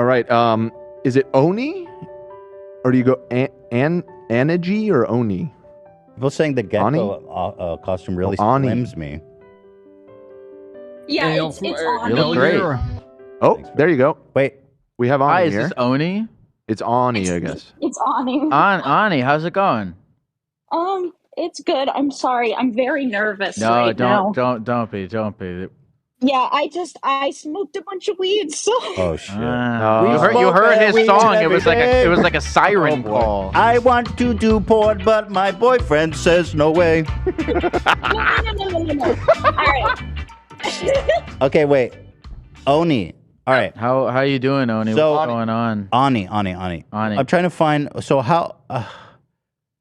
All right. Is it Oni, or do you go Anagi or Oni? People saying the Gecko costume really slims me. Yeah, it's Oni. You look great. Oh, there you go. Wait, we have Oni Hi, here. is this Oni? It's Oni, I guess. It's Ani. Ani, how's it going? It's good. I'm sorry. I'm very nervous No, right now. don't be. Yeah, I smoked a bunch of weed, so. Oh shit! You heard his song. It was like a siren call. I want to do porn, but my boyfriend says no way. No. All right. Okay, wait. Oni. All right. How you doing, Oni? So, what's going on? Ani. I'm trying to find. So how?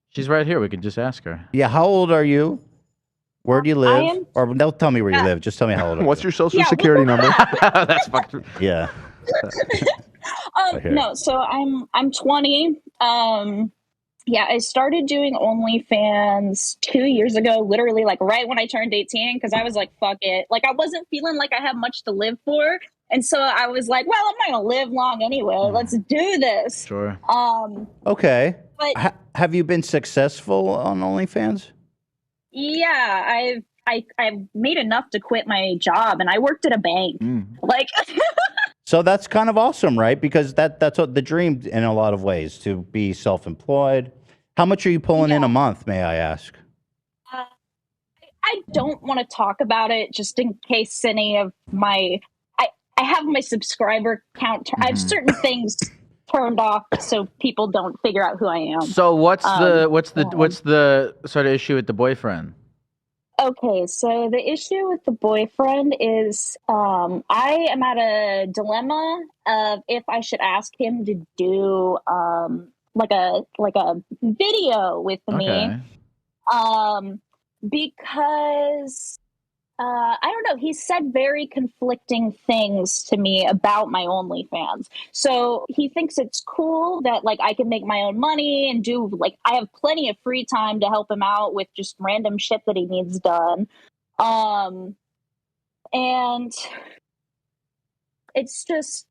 She's right here. We can just ask her. Yeah. How old are you? Where do you live? Or don't tell me where you live. Just tell me how old are you. What's your social security number? That's fucked. Yeah. No, so I'm 20. Yeah, I started doing OnlyFans 2 years ago, literally like right when I turned 18, because I was like, fuck it. Like I wasn't feeling like I had much to live for. And so I was like, well, I'm not gonna live long anyway. Let's do this. Sure. Okay. But have you been successful on OnlyFans? yeah, I've made enough to quit my job, and I worked at a bank. Like So that's kind of awesome, right? Because that's what the dream in a lot of ways, to be self-employed. How much are you pulling in a month, may I ask? I don't want to talk about it just in case any of my I have my subscriber count. I have certain things turned off so people don't figure out who I am. So what's the sort of issue with the boyfriend? Okay, so the issue with the boyfriend is I am at a dilemma of if I should ask him to do like a video with me. Because I don't know, he said very conflicting things to me about my OnlyFans. So he thinks it's cool that like I can make my own money and do like I have plenty of free time to help him out with just random shit that he needs done. And it's just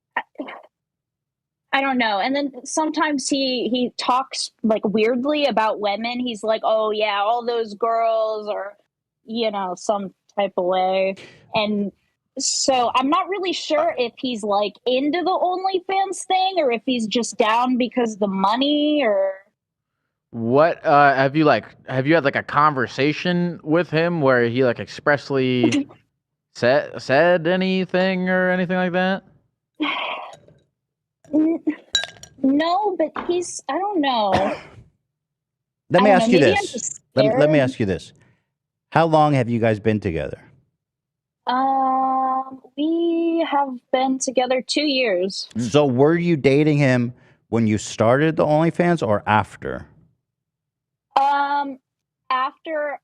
I don't know. And then sometimes he talks like weirdly about women. He's like, oh yeah, all those girls are, you know, some type of way. And so I'm not really sure if he's like into the OnlyFans thing or if he's just down because of the money or what have you had like a conversation with him where he like expressly said anything or anything like that? No, but I don't know. Let me ask you this. Let me ask you this. How long have you guys been together? We have been together 2 years. So were you dating him when you started the OnlyFans or after? After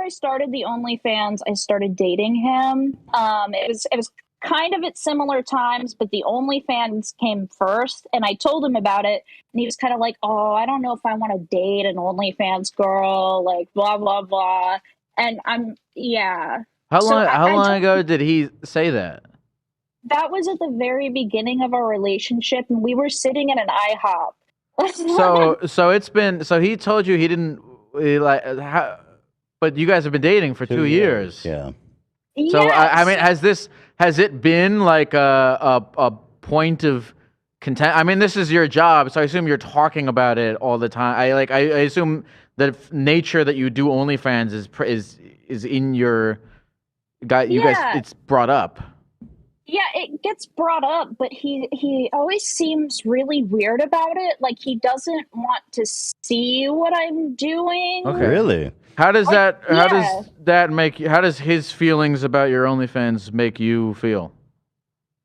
I started the OnlyFans, I started dating him. It was kind of at similar times, but the OnlyFans came first, and I told him about it, and he was kind of like, "Oh, I don't know if I want to date an OnlyFans girl," like blah blah blah. And How long ago did he say that? That was at the very beginning of our relationship, and we were sitting at an IHOP. So it's been. So he told you he didn't but you guys have been dating for 2 years. Yeah. So Yes. I mean, has it been like a point of content? I mean, this is your job, so I assume you're talking about it all the time. I assume the nature that you do OnlyFans is in your guy. You guys, it's brought up. Yeah, it gets brought up, but he always seems really weird about it. Like he doesn't want to see what I'm doing. Okay. Really? How does that make you? How does his feelings about your OnlyFans make you feel?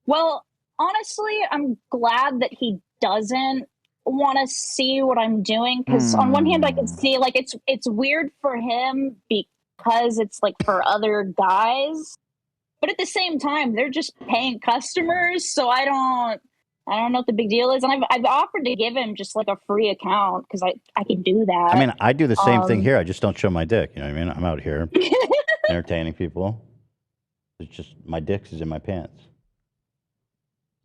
Well, honestly, I'm glad that he doesn't want to see what I'm doing because on one hand, I can see like it's weird for him because it's like for other guys. But at the same time, they're just paying customers, so I don't know what the big deal is. And I've offered to give him just like a free account because I can do that. I mean, I do the same thing here. I just don't show my dick. You know what I mean? I'm out here entertaining people. It's just my dick is in my pants.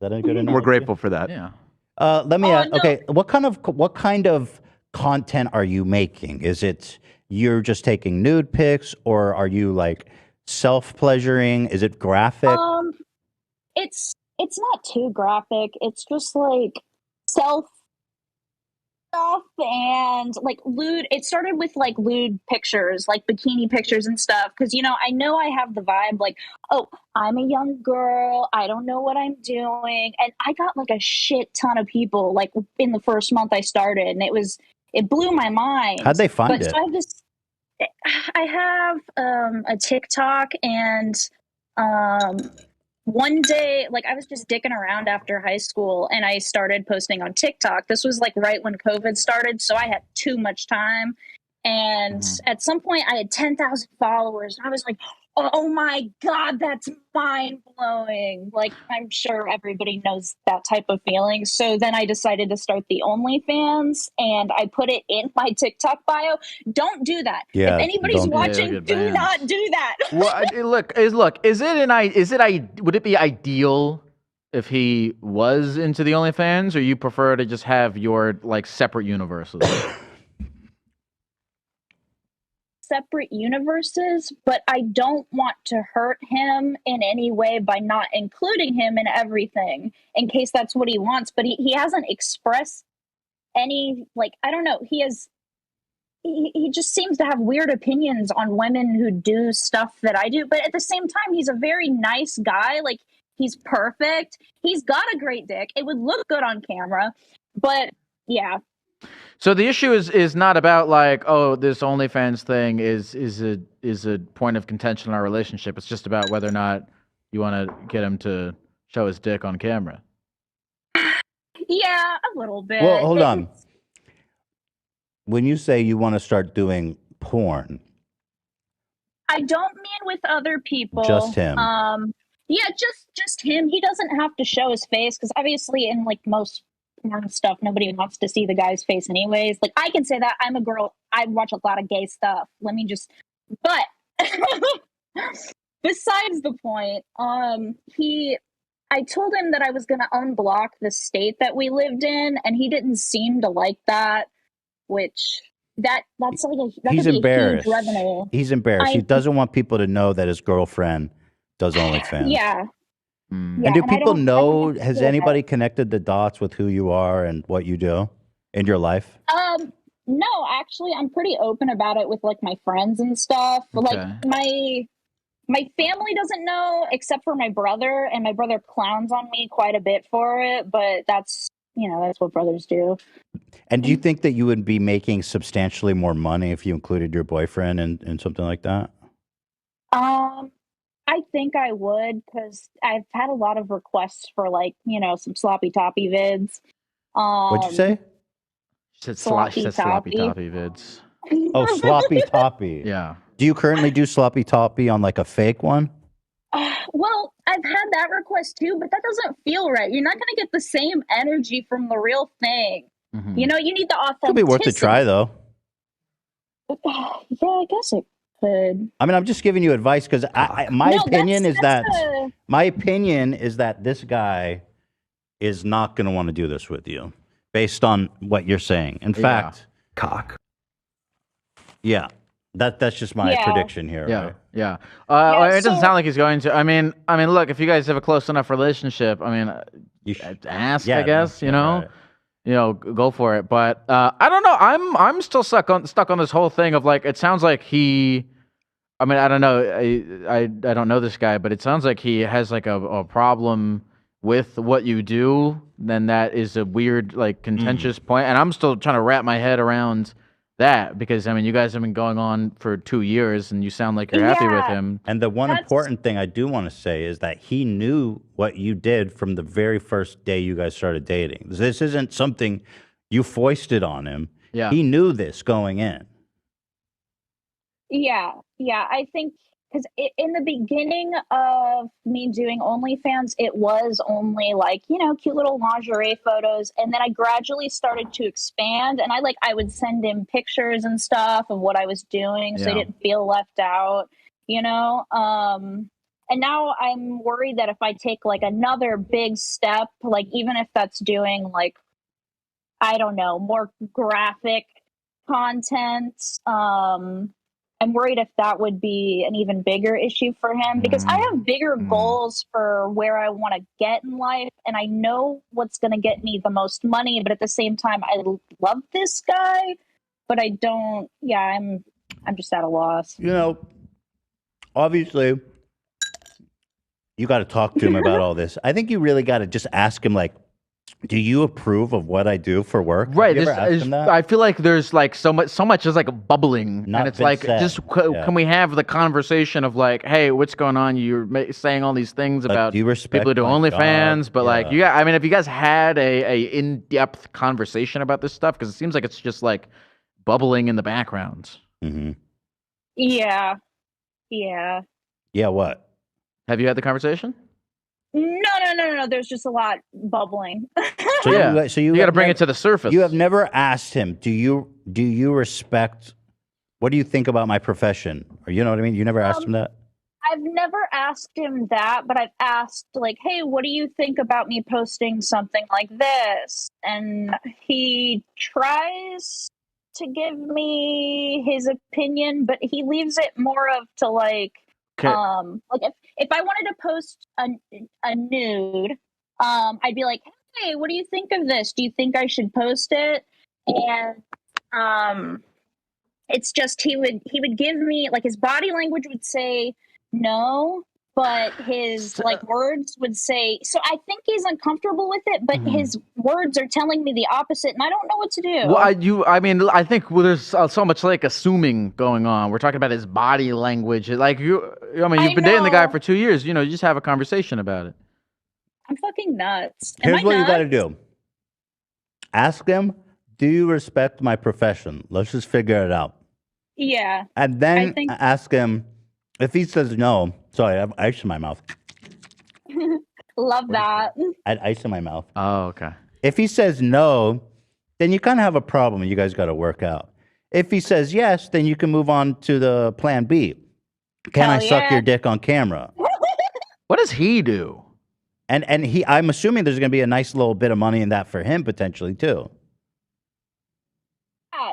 that a good analogy? We're grateful for that. Yeah. Let me ask. no. Okay, what kind of content are you making? Is it you're just taking nude pics, or are you like self-pleasuring? Is it graphic? It's not too graphic. It's just like self stuff and like lewd. It started with like lewd pictures, like bikini pictures and stuff. Because I know I have the vibe like, oh, I'm a young girl. I don't know what I'm doing, and I got like a shit ton of people like in the first month I started, and it blew my mind. How'd they find it? So I have a TikTok, and one day, like, I was just dicking around after high school and I started posting on TikTok. This was like right when COVID started, so I had too much time. And at some point I had 10,000 followers. And I was like, oh my God, that's mind blowing. Like, I'm sure everybody knows that type of feeling. So then I decided to start the OnlyFans, and I put it in my TikTok bio. Don't do that. Yeah, if anybody's don't do that. watching, Yeah, get do banned. not do that. Well, would it be ideal if he was into the OnlyFans, or you prefer to just have your like separate universes? Separate universes, but I don't want to hurt him in any way by not including him in everything in case that's what he wants. But he hasn't expressed any, like, I don't know. He just seems to have weird opinions on women who do stuff that I do. But at the same time, he's a very nice guy. Like, he's perfect. He's got a great dick. It would look good on camera. But yeah. So the issue is not about like, oh, this OnlyFans thing is a point of contention in our relationship. It's just about whether or not you want to get him to show his dick on camera. Yeah, a little bit. Well, hold on. When you say you want to start doing porn, I don't mean with other people. Just him. Yeah, just him. He doesn't have to show his face because obviously in like most porn stuff, nobody wants to see the guy's face anyways. Like, I can say that I'm a girl. I watch a lot of gay stuff. But besides the point, I told him that I was going to unblock the state that we lived in, and he didn't seem to like that. Which that's like he's embarrassed. A huge revenue. He's embarrassed. He doesn't want people to know that his girlfriend does OnlyFans. Yeah. And do people know? Has anybody connected the dots with who you are and what you do in your life? No, actually, I'm pretty open about it with like my friends and stuff. Okay. Like my family doesn't know except for my brother, and my brother clowns on me quite a bit for it. But that's what brothers do. And do you think that you would be making substantially more money if you included your boyfriend in something like that? I think I would, because I've had a lot of requests for like, some sloppy toppy vids. What'd you say? She said sloppy toppy vids. Oh, sloppy toppy. Yeah. Do you currently do sloppy toppy on like a fake one? Well, I've had that request too, but that doesn't feel right. You're not going to get the same energy from the real thing. Mm-hmm. You need the authenticity. Could be worth a try, though. Yeah, I guess it could. I mean, I'm just giving you advice because my opinion is that this guy is not going to want to do this with you, based on what you're saying. In fact, cock. Yeah, that's just my prediction here. Yeah, right? yeah. It doesn't sound like he's going to. I mean, look, if you guys have a close enough relationship, you should ask. I guess right. Go for it. But I don't know. I'm still stuck on this whole thing of like. It sounds like he. I mean, I don't know. I don't know this guy, but it sounds like he has like a problem with what you do. Then that is a weird, like, contentious point, and I'm still trying to wrap my head around that because you guys have been going on for 2 years, and you sound like you're happy with him. And the one important thing I do want to say is that he knew what you did from the very first day you guys started dating. This isn't something you foisted on him. Yeah, he knew this going in. Yeah, I think because in the beginning of me doing OnlyFans, it was only like, cute little lingerie photos. And then I gradually started to expand, and I would send him pictures and stuff of what I was doing so he didn't feel left out, And now I'm worried that if I take like another big step, like even if that's doing like, I don't know, more graphic content, I'm worried if that would be an even bigger issue for him, because I have bigger goals for where I want to get in life, and I know what's going to get me the most money, but at the same time I love this guy, but I don't. Yeah, I'm just at a loss. You know, obviously, you got to talk to him about all this. I think you really got to just ask him, like, do you approve of what I do for work? Have Right. you This ever asked is, him that? I feel like there's like so much is like bubbling, Not and it's been like, said. just Yeah. can we have the conversation of like, hey, what's going on? You're saying all these things Like, about do you respect people who do my OnlyFans, job? but like, Yeah. I mean, if you guys had a in-depth conversation about this stuff, because it seems like it's just like bubbling in the background. Mm-hmm. Yeah. Yeah, what? Have you had the conversation? No. There's just a lot bubbling. So Yeah. You got to have bring never- it to the surface. You have never asked him, do you respect, what do you think about my profession? Or you know what I mean? You never asked him that? I've never asked him that, but I've asked, like, hey, what do you think about me posting something like this? And he tries to give me his opinion, but he leaves it more of to like, Okay. like if I wanted to post a nude, I'd be like, hey, what do you think of this? Do you think I should post it? And it's just he would give me, like, his body language would say no, but his like words would say, so I think he's uncomfortable with it, but his words are telling me the opposite, and I don't know what to do. Well, I mean, I think there's so much like assuming going on. We're talking about his body language. Like I mean, you've been dating the guy know. for 2 years. You know, you just have a conversation about it. I'm fucking nuts. Am Here's I what you nuts? got to do. Ask him, do you respect my profession? Let's just figure it out. Yeah. And then I think- ask him, if he says no, sorry, I have ice in my mouth. Love that. I had ice in my mouth. Oh, okay. If he says no, then you kind of have a problem you guys got to work out. If he says yes, then you can move on to the plan B. Can I Hell suck yeah. your dick on camera? What does he do? And I'm assuming there's going to be a nice little bit of money in that for him potentially too.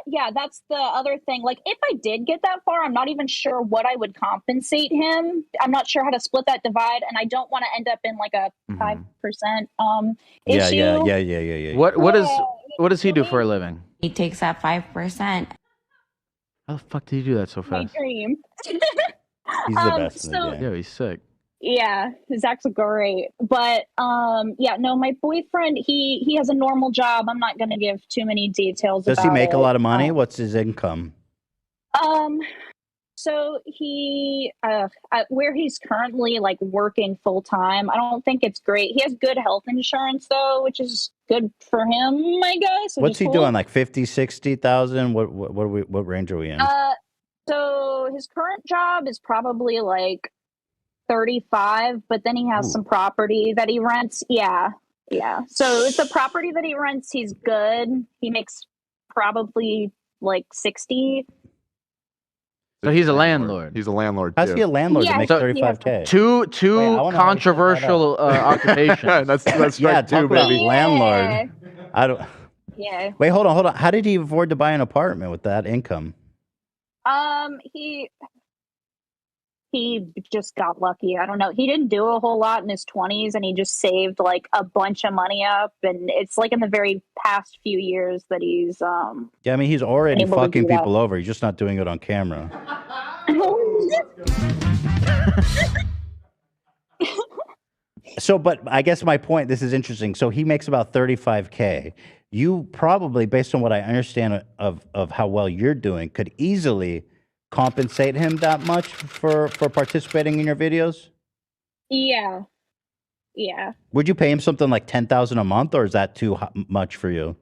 Yeah, that's the other thing. Like, if I did get that far, I'm not even sure what I would compensate him. I'm not sure how to split that divide, and I don't want to end up in like a 5% issue. Yeah. What does he do for a living? He takes that 5%. How the fuck did he do that so My fast? dream. He's the best in the so- game. Yeah, he's sick. Yeah, it's actually great. But yeah, no, my boyfriend, he has a normal job. I'm not gonna give too many details. Does he about make it. a lot of money? What's his income? So he where he's currently like working full time, I don't think it's great. He has good health insurance though, which is good for him, I guess. What's he doing? Like 50, 60,000? What range are we in? So his current job is probably like 35, but then he has some property that he rents. Yeah. So it's a property that he rents. He's good. He makes probably like 60. So he's a landlord. He's a landlord How's too. he a landlord Yeah, to make so- 35K? Two Wait, I wanna know how he controversial occupations. that's Yeah, right talk too, about baby. landlord. I don't. Yeah. Wait, hold on. How did he afford to buy an apartment with that income? He just got lucky. I don't know. He didn't do a whole lot in his 20s, and he just saved like a bunch of money up. And it's like in the very past few years that he's Yeah, I mean, he's already able to fucking do that. people over. He's just not doing it on camera. So, but I guess my point, this is interesting. So he makes about 35K. You probably, based on what I understand of how well you're doing, could easily compensate him that much for participating in your videos? Yeah. Would you pay him something like 10,000 a month, or is that too much for you?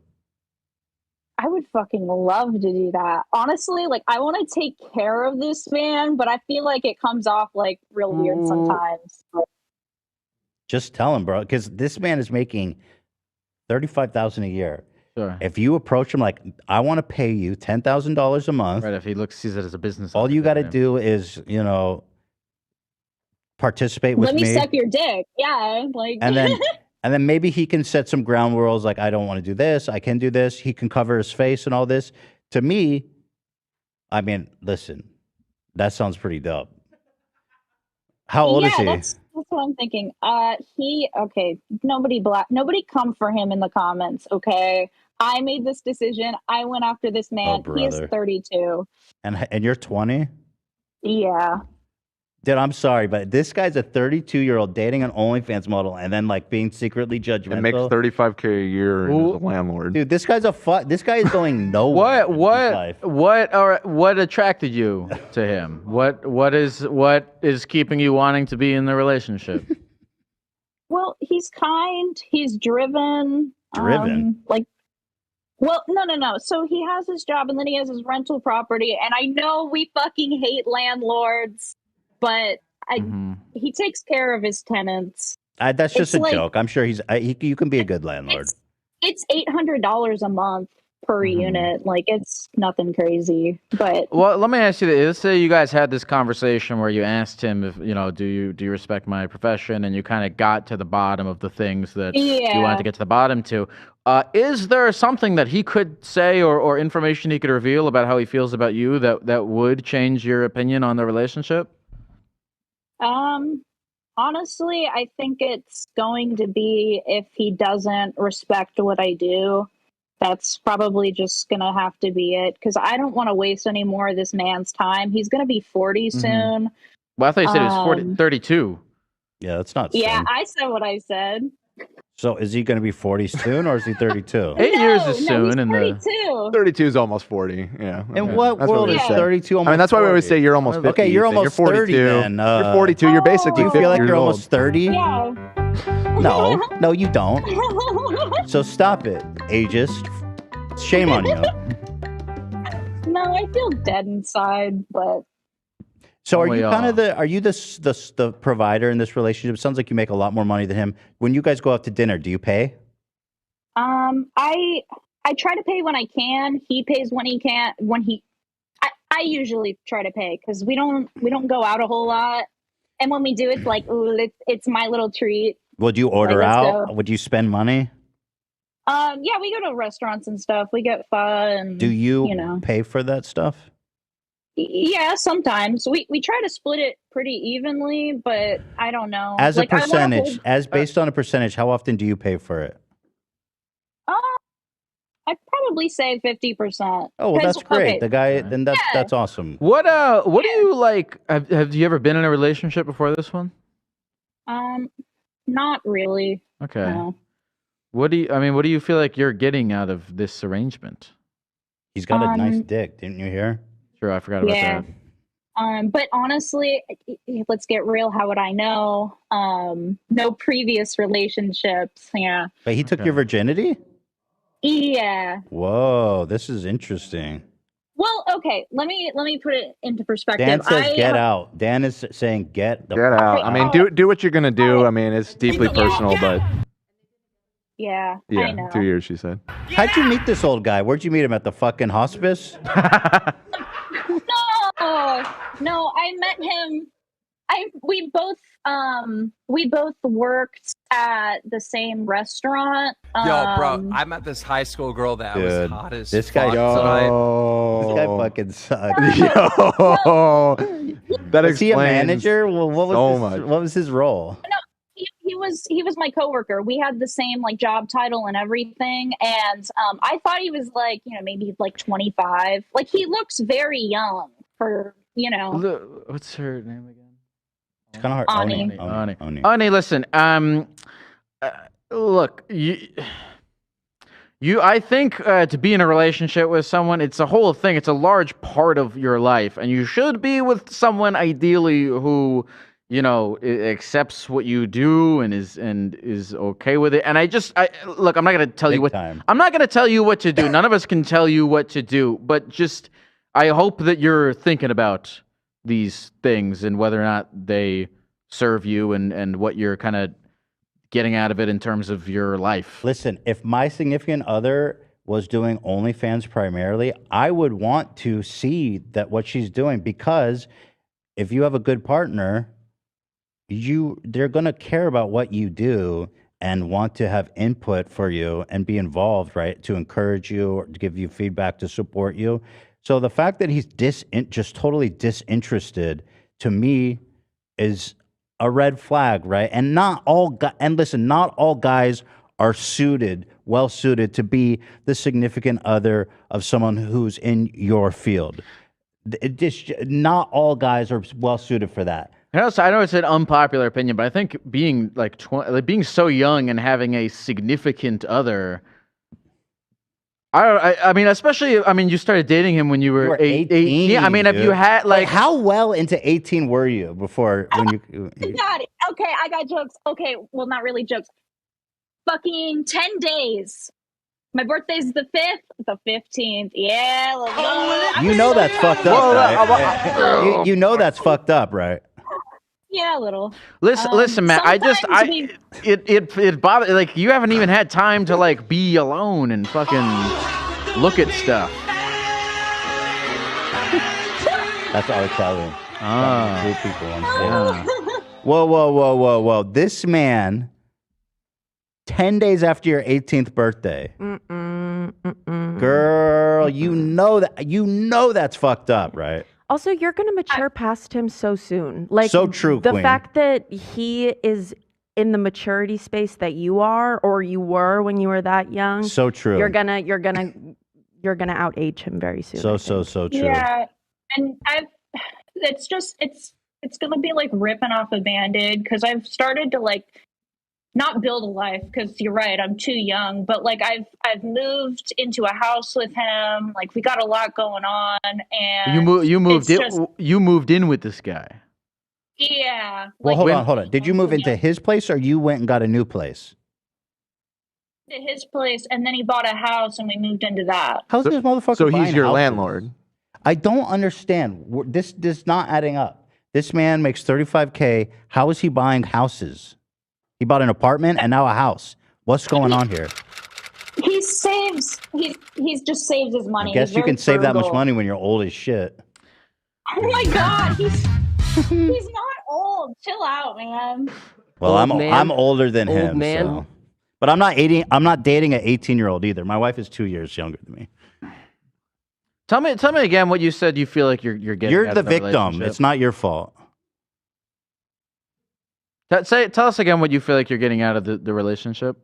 I would fucking love to do that. Honestly, like, I want to take care of this man, but I feel like it comes off like real weird sometimes. Just tell him, bro, because this man is making 35,000 a year. Sure. If you approach him like, I want to pay you $10,000 a month, Right, if he sees it as a business. all you got to opportunity. do is, participate with Let me me, suck your dick. Yeah, like and then maybe he can set some ground rules. Like, I don't want to do this. I can do this. He can cover his face and all this. To me, I mean, listen, that sounds pretty dope. How old is he? That's what I'm thinking. Nobody come for him in the comments, okay? I made this decision. I went after this man. He is brother. 32. And you're 20? Yeah. Dude, I'm sorry, but this guy's a 32-year-old dating an OnlyFans model and then like being secretly judgmental. And makes $35K a year and is a landlord. Dude, this guy is going nowhere. What attracted you to him? What is keeping you wanting to be in the relationship? Well, he's kind. He's driven. Driven? No. So he has his job and then he has his rental property. And I know we fucking hate landlords, but he takes care of his tenants. That's just a joke. I'm sure you can be a good landlord. It's $800 a month per unit. Like, it's nothing crazy. But well, let me ask you this. Let's say you guys had this conversation where you asked him if, do you respect my profession, and you kind of got to the bottom of the things that you wanted to get to the bottom to. Is there something that he could say or information he could reveal about how he feels about you that would change your opinion on the relationship? Honestly, I think it's going to be if he doesn't respect what I do. That's probably just going to have to be it, because I don't want to waste any more of this man's time. He's going to be 40 soon. Well, I thought you said he was 32. Yeah, that's not Yeah, soon. I said what I said. So is he going to be 40 soon, or is he 32? 8 years is soon. He's 32. 32 is almost 40. Yeah. In what world is 32 almost 40? That's why we always say you're almost 50. Okay, you're almost 30 42. then. You're 42. You're basically 50 Do you feel like years you're old. almost 30? Yeah. No, you don't. So stop it, ageist. Shame on you. No, I feel dead inside, but... So are you kind of the provider in this relationship? It sounds like you make a lot more money than him. When you guys go out to dinner, do you pay? I try to pay when I can. He pays when he can. I usually try to pay because we don't go out a whole lot. And when we do, it's like, ooh, it's my little treat. Would you order out? Would you spend money? Yeah, we go to restaurants and stuff. We get fun. Do you pay for that stuff? Yeah, sometimes we try to split it pretty evenly, but I don't know. As a percentage, based on a percentage, how often do you pay for it? I'd probably say 50%. Oh, well, that's great. Okay. The guy, then that's awesome. What do you like? Have you ever been in a relationship before this one? Not really. Okay. No. What do you feel like you're getting out of this arrangement? He's got a nice dick, didn't you hear? Sure, I forgot about that. But honestly, let's get real. How would I know? No previous relationships. Yeah. But he took your virginity? Yeah. Whoa, this is interesting. Well, okay. Let me put it into perspective. Dan says get out. Dan is saying get out. I mean, do what you're gonna do. I mean, it's deeply personal, but yeah, I know. 2 years, she said. How'd you meet this old guy? Where'd you meet him, at the fucking hospice? No, I met him. We both worked at the same restaurant. Yo, bro, I met this high school girl that was hot as this guy, fuck this guy fucking sucks. Yo, that is he a manager? Well, what was his role? No, he was my coworker. We had the same job title and everything, and I thought he was maybe 25. Like, he looks very young for What's her name again? It's kind of hard. Ani, listen. Look, I think to be in a relationship with someone, it's a whole thing. It's a large part of your life, and you should be with someone ideally who, accepts what you do and is okay with it. And look, I'm not gonna tell you what. I'm not gonna tell you what to do. None of us can tell you what to do. But just, I hope that you're thinking about these things and whether or not they serve you and what you're kind of getting out of it in terms of your life. Listen, if my significant other was doing OnlyFans primarily, I would want to see what she's doing, because if you have a good partner, they're gonna care about what you do and want to have input for you and be involved, right? To encourage you or to give you feedback to support you. So the fact that he's just totally disinterested to me is a red flag, right? And not all not all guys are well suited to be the significant other of someone who's in your field. Not all guys are well suited for that. And also, I know it's an unpopular opinion, but I think being being so young and having a significant other. I mean, especially, I mean, you started dating him when you were 18. Yeah, I mean, dude. if you had like how well into 18 were you before when you? Got it. Okay, I got jokes. Okay, well, not really jokes. Fucking 10 days. My birthday's the 5th, the 15th. Yeah. You know that's fucked up, right? You know that's fucked up, right? Yeah, a little. Listen, Matt. It bothers. Like you haven't even had time to like be alone and fucking look at stuff. That's R. Kelly. Ah. People on stage. Whoa. This man, 10 days after your 18th birthday. Girl, you know that's fucked up, right? Also, you're going to mature past him so soon. Like, so true, the Queen. fact that he is in the maturity space that you are, or you were when you were that young. So true. You're gonna outage him very soon. So true. Yeah, and it's gonna be like ripping off a Band-Aid because I've started to like not build a life because you're right, I'm too young, but like I've moved into a house with him. Like we got a lot going on, and you moved in with this guy. Yeah. Well, hold on. Did you move into his place or you went and got a new place? To his place, and then he bought a house, and we moved into that. How's this motherfucker? So he's buying your houses? landlord. I don't understand. This is not adding up. This man makes $35K. How is he buying houses? He bought an apartment and now a house. What's going on here? He saves. He's just saves his money. I guess He's you can very save that much frugal. money when you're old as shit. Oh my god, he's not old. Chill out, man. Well, Old man. I'm older than Old him. man. So. But I'm not dating an 18-year-old either. My wife is 2 years younger than me. Tell me again what you said. You feel like you're getting. You're out the of victim. relationship. It's not your fault. Tell us again what you feel like you're getting out of the relationship.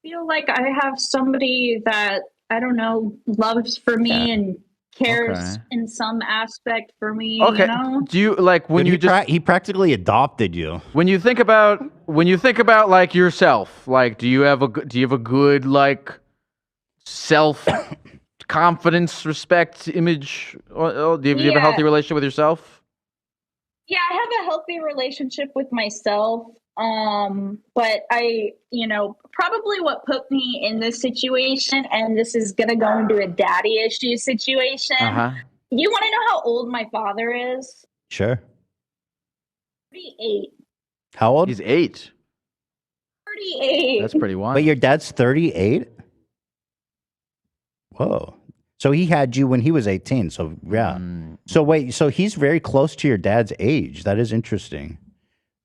I feel like I have somebody that I don't know loves for me and cares in some aspect for me. Okay. You know? Do you like when Dude, he practically adopted you? When you think about like yourself, like do you have a good like self confidence, respect, image? Or do you have a healthy relationship with yourself? Yeah, I have a healthy relationship with myself. But probably what put me in this situation, and this is gonna go into a daddy issue situation. You want to know how old my father is? Sure. 38. How old? He's 8. 38. That's pretty wild. But your dad's 38? Whoa. So he had you when he was 18. So yeah. So wait, so he's very close to your dad's age. That is interesting.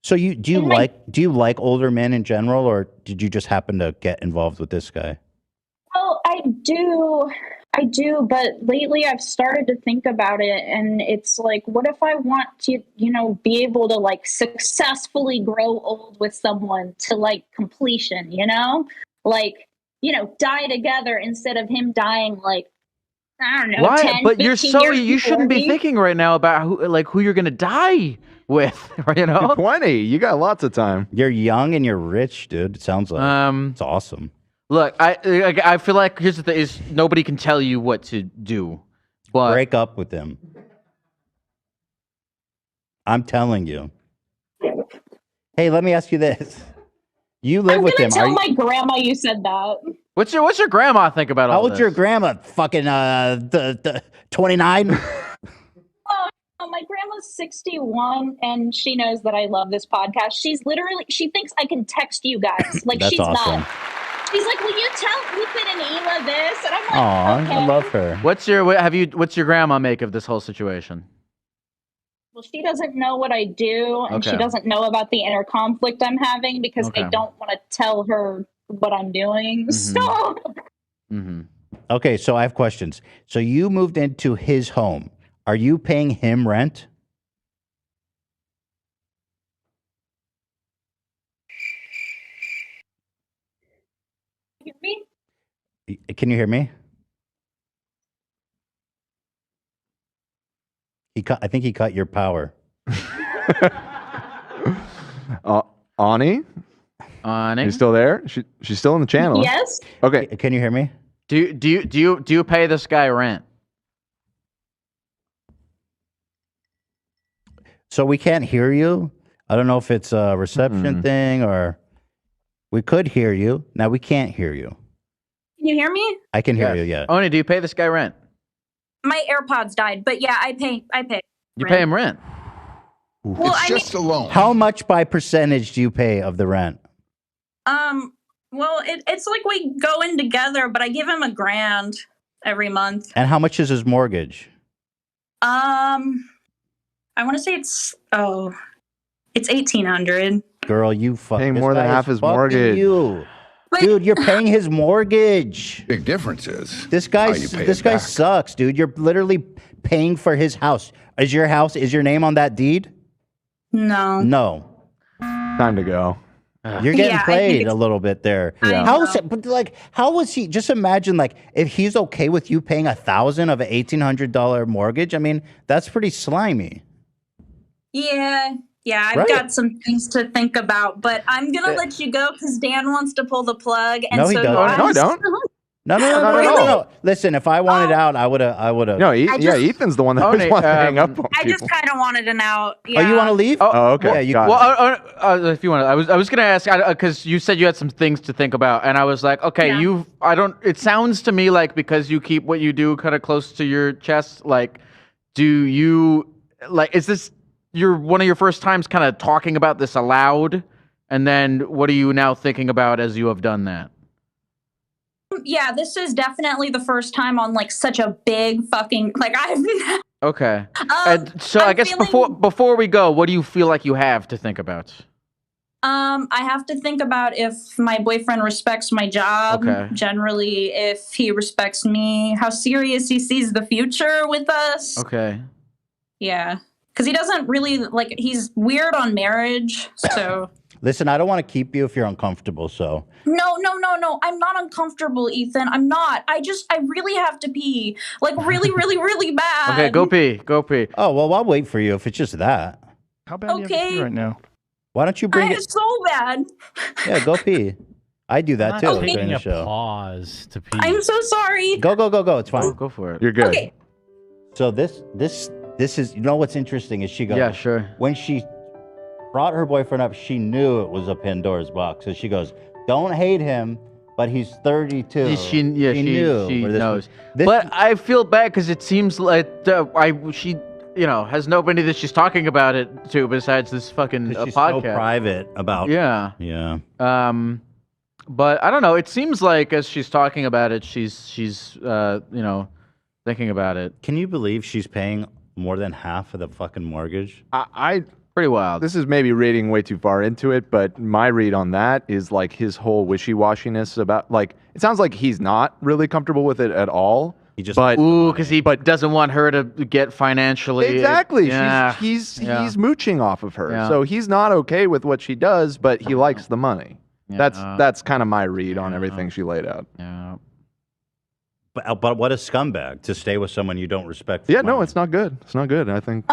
So do you like older men in general, or did you just happen to get involved with this guy? Well, I do, but lately I've started to think about it, and it's like, what if I want to, be able to like successfully grow old with someone to like completion, die together instead of him dying like, I don't know. Why? 10, But you're 15 so years you shouldn't be before me. thinking right now about who you're gonna die with. You're 20. You got lots of time. You're young and you're rich, dude. It sounds like it's awesome. Look, I feel like here's the thing: is nobody can tell you what to do. But break up with him. I'm telling you. Hey, let me ask you this: you live with him? Tell my grandma you said that. What's your grandma think about all How this? old's your grandma? Fucking 29. My grandma's 61, and she knows that I love this podcast. She thinks I can text you guys. Like, That's she's awesome. not. She's like, will you tell Ethan and Ela this? And I'm like, Aw, okay. I love her. What's your grandma make of this whole situation? Well, she doesn't know what I do, and she Okay. doesn't know about the inner conflict I'm having because I Okay. don't want to tell her what I'm doing. Mm-hmm. So, Okay, so I have questions. So you moved into his home. Are you paying him rent? hear me? Can you hear me? I think he cut your power. Ani? Ani? You still there? She's still in the channel. Yes. Okay. Can you hear me? Do you pay this guy rent? So we can't hear you. I don't know if it's a reception thing or we could hear you. Now we can't hear you. Can you hear me? I can hear you, yeah. Oni, do you pay this guy rent? My AirPods died, but yeah, I pay. You pay him rent. Well, a loan. How much by percentage do you pay of the rent? Well, it's like we go in together, but I give him $1,000 every month. And how much is his mortgage? I want to say it's 1,800. Girl, you paying more than half his mortgage. You. Dude, you're paying his mortgage. Big difference is This guy sucks, dude. You're literally paying for his house. Is your name on that deed? No. Time to go. You're getting played a little bit there. Yeah. How was he? Just imagine, like, if he's okay with you paying $1,000 of an $1,800 mortgage. I mean, that's pretty slimy. Yeah, I've Right. got some things to think about, but I'm gonna let you go because Dan wants to pull the plug. And No, he so doesn't. No, I don't. No. Listen, if I wanted out, I would have. No, Ethan's the one that was wanting to hang up on I people. just kind of wanted an out. Oh, you want to leave? Oh, okay. Yeah, you Got it. If you want, I was gonna ask because you said you had some things to think about, and I was like, okay, It sounds to me like because you keep what you do kind of close to your chest. Like, is this one of your first times kind of talking about this aloud? And then what are you now thinking about as you have done that? Yeah, this is definitely the first time on like such a big fucking I've. Okay. And so I guess before we go, what do you feel like you have to think about? I have to think about if my boyfriend respects my job. Okay. Generally, if he respects me, how serious he sees the future with us. Okay. Yeah, because he doesn't really he's weird on marriage. So. Listen, I don't want to keep you if you're uncomfortable. So. No. I'm not uncomfortable, Ethan. I'm not. I really have to pee. Really, really, really bad. Okay, go pee. Oh, well, I'll wait for you if it's just that. How bad do you have to pee right now? Why don't you bring it? So bad. Yeah, go pee. I do that too during Taking the a show. pause to pee. I'm so sorry. Go. It's fine. Go for it. You're good. Okay. So this is, what's interesting is she goes, Yeah, sure. When she brought her boyfriend up, she knew it was a Pandora's box. So she goes, don't hate him, but he's 32. She knew she where this knows. was- But I feel bad because it seems like she has nobody that she's talking about it to besides this fucking she's podcast. so private about. Yeah. But I don't know. It seems like as she's talking about it, she's thinking about it. Can you believe she's paying more than half of the fucking mortgage? I pretty wild. This is maybe reading way too far into it, but my read on that is like his whole wishy-washiness about it sounds like he's not really comfortable with it at all. He just because he doesn't want her to get financially exactly. Yeah. He's mooching off of her, Yeah. so he's not okay with what she does, but he likes the money. Yeah. That's kind of my read on everything she laid out. Yeah. But what a scumbag to stay with someone you don't respect. Yeah, no, it's not good. It's not good. I think.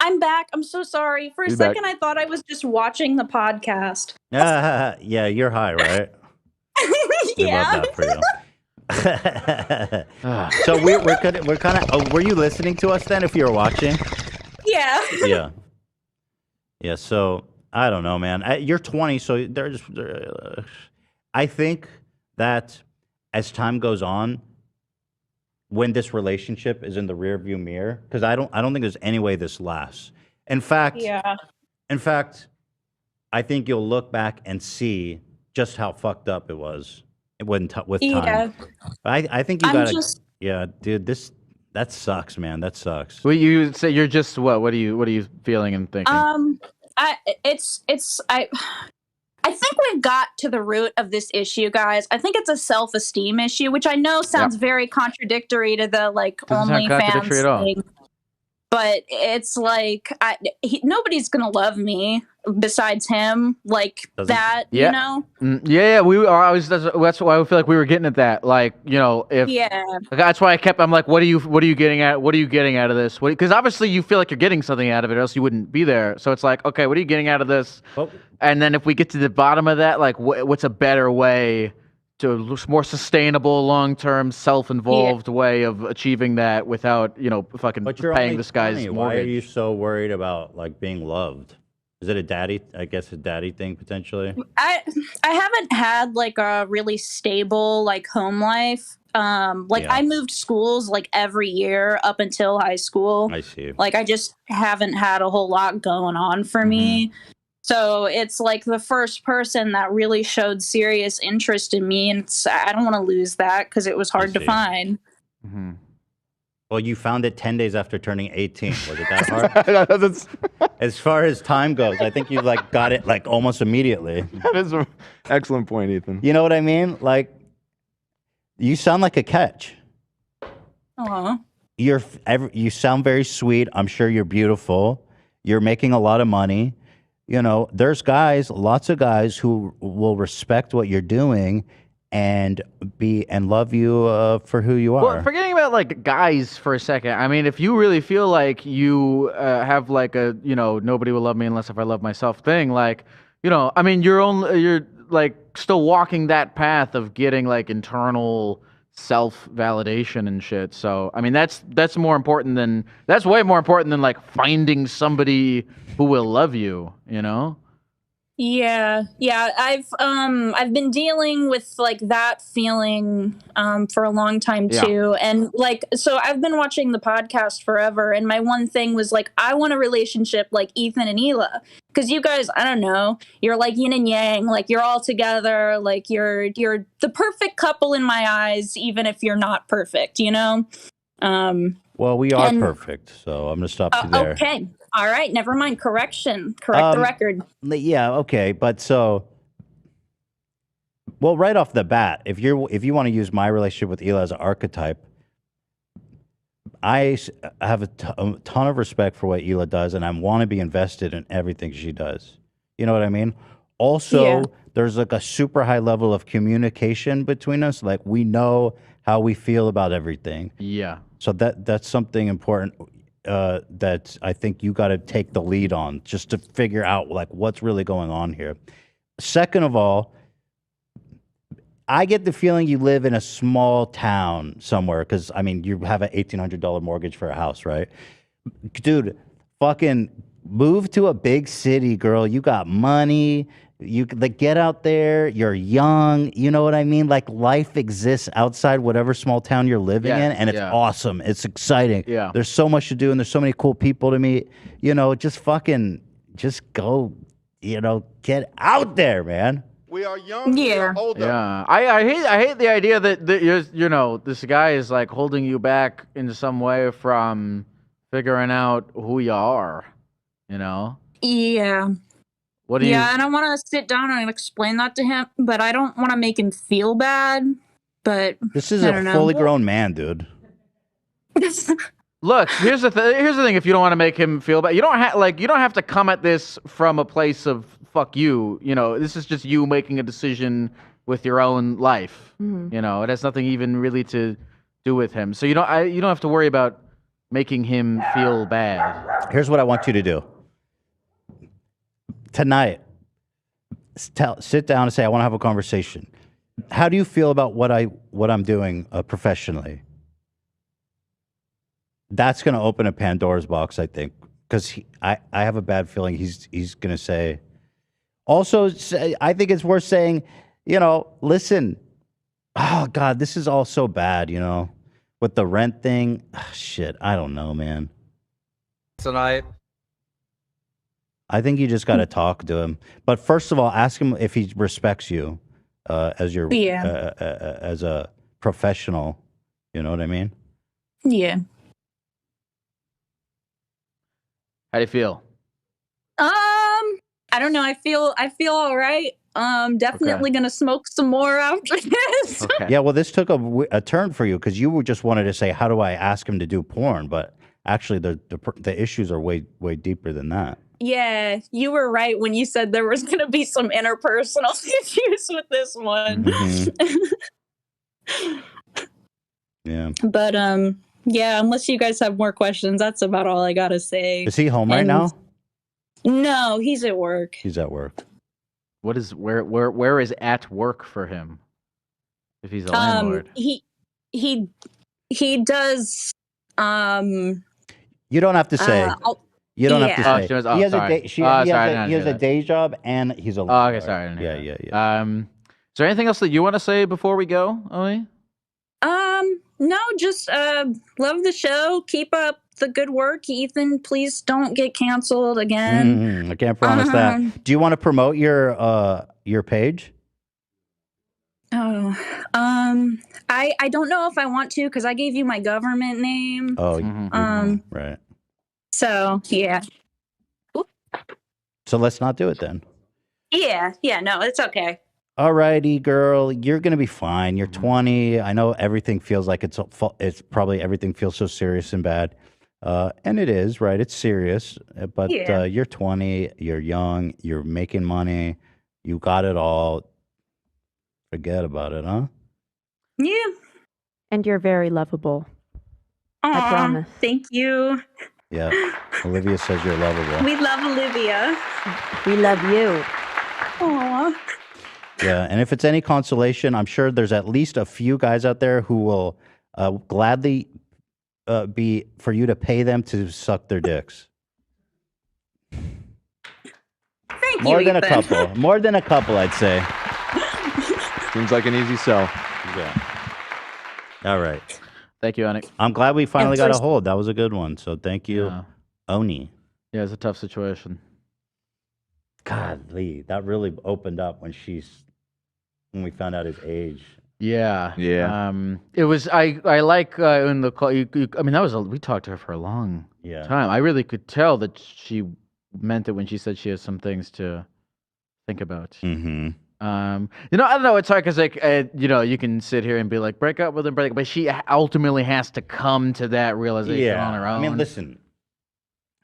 I'm back. I'm so sorry. For a You're back. second, I thought I was just watching the podcast. Yeah, you're high, right? We love that for you. So we're kind of. Were you listening to us then? If you were watching. Yeah. Yeah. So I don't know, man. You're 20, so there's. I think that as time goes on, when this relationship is in the rearview mirror, because I don't think there's any way this lasts. In fact, I think you'll look back and see just how fucked up it was with time. I think you gotta. Yeah, dude, That sucks, man. That sucks. Well, you say you're just what? What are you feeling and thinking? I think we've got to the root of this issue, guys. I think it's a self-esteem issue, which I know sounds very contradictory to the like Doesn't sound contradictory at all. OnlyFans thing. But it's like nobody's gonna love me besides him, like that. Yeah. You know? Yeah. That's why I feel like we were getting at that. Like, you know, that's why I'm like, what are you getting at? What are you getting out of this? Because obviously you feel like you're getting something out of it, or else you wouldn't be there. So it's like, okay, what are you getting out of this? And then if we get to the bottom of that, like, what's a better way to more sustainable, long-term, self-involved way of achieving that without, you know, fucking paying this guy's mortgage? Why are you so worried about like being loved? Is it a daddy thing potentially? I haven't had like a really stable like home life. I moved schools like every year up until high school. I see. Like I just haven't had a whole lot going on for me. So it's like the first person that really showed serious interest in me, and I don't want to lose that because it was hard to find. Well, you found it 10 days after turning 18. Was it that hard? As far as time goes, I think you like got it like almost immediately. That is an excellent point, Ethan. You know what I mean? Like, you sound like a catch. You sound very sweet. I'm sure you're beautiful. You're making a lot of money. You know, there's lots of guys who will respect what you're doing and love you for who you are. Well, forgetting about like guys for a second. I mean, if you really feel like you have like a, you know, nobody will love me unless if I love myself thing, like, you know, I mean, you're like still walking that path of getting like internal self-validation and shit. So, I mean, that's way more important than like finding somebody who will love you, you know? Yeah. I've been dealing with like that feeling for a long time too. And like, so I've been watching the podcast forever, and my one thing was like, I want a relationship like Ethan and Hila. Because you guys, I don't know, you're like yin and yang, like you're all together, like you're the perfect couple in my eyes, even if you're not perfect, you know? Well, we are perfect, so I'm gonna stop you there. Okay. All right, never mind. Correction. Correct the record. Yeah, okay, but so, well, right off the bat, if you want to use my relationship with Hila as an archetype, I have a ton of respect for what Hila does, and I want to be invested in everything she does. You know what I mean? Also, there's like a super high level of communication between us. Like we know how we feel about everything. Yeah. So that's something important. That I think you got to take the lead on just to figure out like what's really going on here. Second of all, I get the feeling you live in a small town somewhere because, I mean, you have an $1,800 mortgage for a house, right? Dude, fucking move to a big city, girl. You got money. You like get out there. You're young. You know what I mean? Like life exists outside whatever small town you're living in, and it's awesome. It's exciting. Yeah. There's so much to do, and there's so many cool people to meet. You know, just go. You know, get out there, man. We are young. Yeah. Older. Yeah. I hate the idea that you know this guy is like holding you back in some way from figuring out who you are. You know. Yeah. What do you? Yeah, and I want to sit down and explain that to him, but I don't want to make him feel bad. But this is a fully grown man, dude. Look, here's the thing. If you don't want to make him feel bad, you don't have to come at this from a place of fuck you. You know, this is just you making a decision with your own life. You know, it has nothing even really to do with him. So you don't have to worry about making him feel bad. Here's what I want you to do. Tonight, sit down and say, I want to have a conversation. How do you feel about what I'm doing professionally? That's going to open a Pandora's box, I think, because I have a bad feeling he's going to say. Also, I think it's worth saying, you know, listen, oh, God, this is all so bad, you know, with the rent thing. Shit, I don't know, man. Tonight. I think you just got to talk to him. But first of all, ask him if he respects you as your as a professional. You know what I mean? Yeah. How do you feel? I don't know. I feel all right. Definitely gonna smoke some more after this. Okay. Yeah, well, this took a turn for you because you just wanted to say, how do I ask him to do porn? But actually, the issues are way deeper than that. Yeah, you were right when you said there was gonna be some interpersonal issues with this one. Yeah. But yeah, unless you guys have more questions, that's about all I gotta say. Is he home right now? No, he's at work. He's at work. What is where is at work for him? If he's a landlord, He does. You don't have to say. You don't have to say. He has a day. He has a day job, and he's a. Oh, okay, sorry. Yeah. Is there anything else that you want to say before we go, Omi? No, just love the show. Keep up the good work, Ethan. Please don't get canceled again. I can't promise that. Do you want to promote your page? Oh, I don't know if I want to because I gave you my government name. Oh, right. So yeah. So let's not do it then. Yeah, no, it's okay. All righty, girl. You're gonna be fine. You're 20. I know everything feels like it's probably everything feels so serious and bad, and it is, right? It's serious, but you're 20. You're young. You're making money. You got it all. Forget about it, huh? Yeah. And you're very lovable. Aww, I promise. Thank you. Yeah. Olivia says you're lovable. We love Olivia. We love you. Aww. Yeah, and if it's any consolation, I'm sure there's at least a few guys out there who will gladly be for you to pay them to suck their dicks. Thank More you, than Ethan. a couple. More than a couple, I'd say. Seems like an easy sell. Yeah. All right. Thank you, Anik. I'm glad we finally got a hold. That was a good one. So thank you, Oni. Yeah, it's a tough situation. Godly, that really opened up when we found out his age. Yeah. Yeah. It was I like in the call. I mean, we talked to her for a long time. I really could tell that she meant it when she said she has some things to think about. Mm-hmm. I don't know. It's hard because you can sit here and be like, break up with him, but she ultimately has to come to that realization on her own. I mean, listen,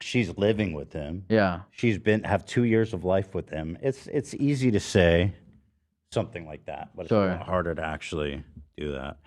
she's living with him. Yeah. She's have 2 years of life with him. It's easy to say something like that, but it's a lot harder to actually do that.